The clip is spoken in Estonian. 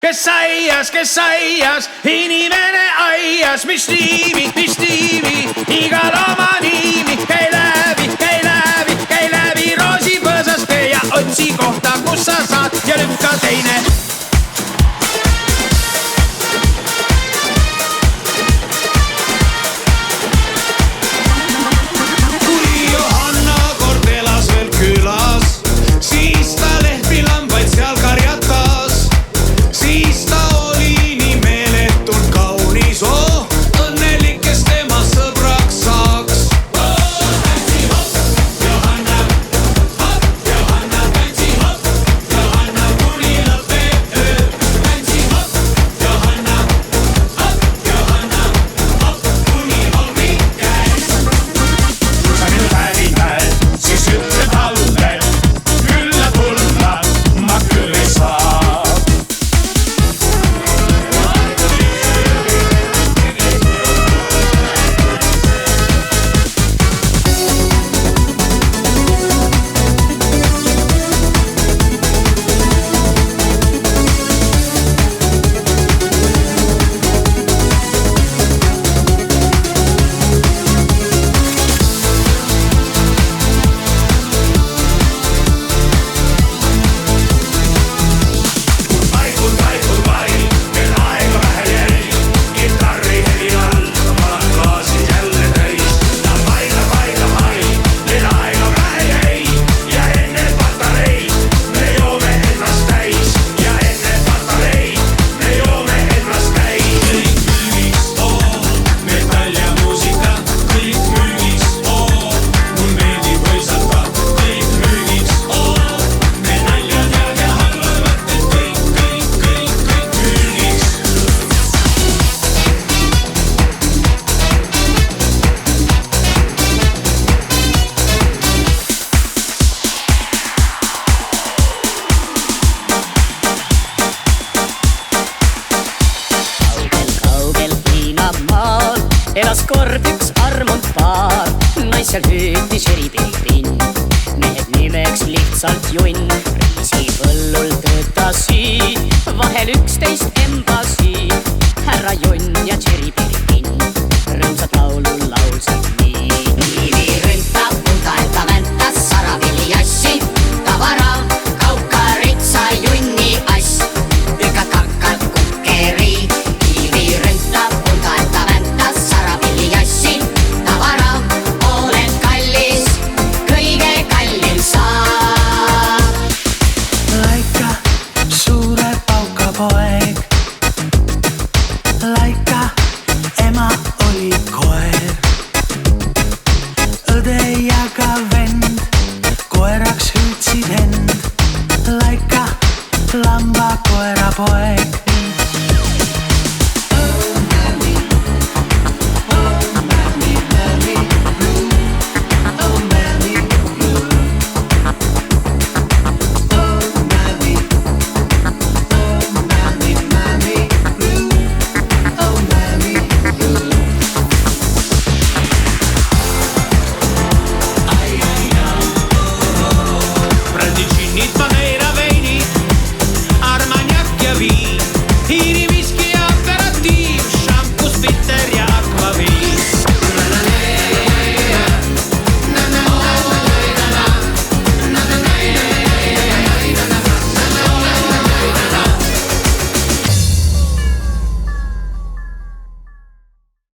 kes aias, inimene aias, mis tiimi, igal oma nimi. Käi läbi roosipõõsast ja otsi kohta, kus sa saad ja lükka teine. Kui Johanna kord elas veel külas, siis ta lehvi lambaid seal karjatas. Siis ta oli nii meeletult kaunis, õnnelik, kes tema sõbraks saaks. Tantsi hopp, Johanna, tantsi hopp, Johanna kuni lõppeöö. Tantsi hopp, Johanna, kuni hommik käes. Kui sa minu tädi näed, siis ütle talle, külla tulla ma küll ei saa. Elas kord üks armunud paar, naisel hüüdis eripilpin, mehed nimeks lihtsalt junn. Reisipõllul töötasid vahel 11 embasi, härra Junn ja Tšeripilpin rõõmsat laulu laulsid nii. Niivi rünta, punta, enta väntas, saravili jassi, tavara, kauka, ritsa, junni ass, ükad kakkad kukkeri. Niivi rünta, punta, enta väntas, saravili jassi, tavara, olen kallis, kõige kallim saa. Laika, suure pauka poeg. Laika, ema oli koer. Õde ja ka vend koeraks hüüdsid end. Laika, lamba koera poeg.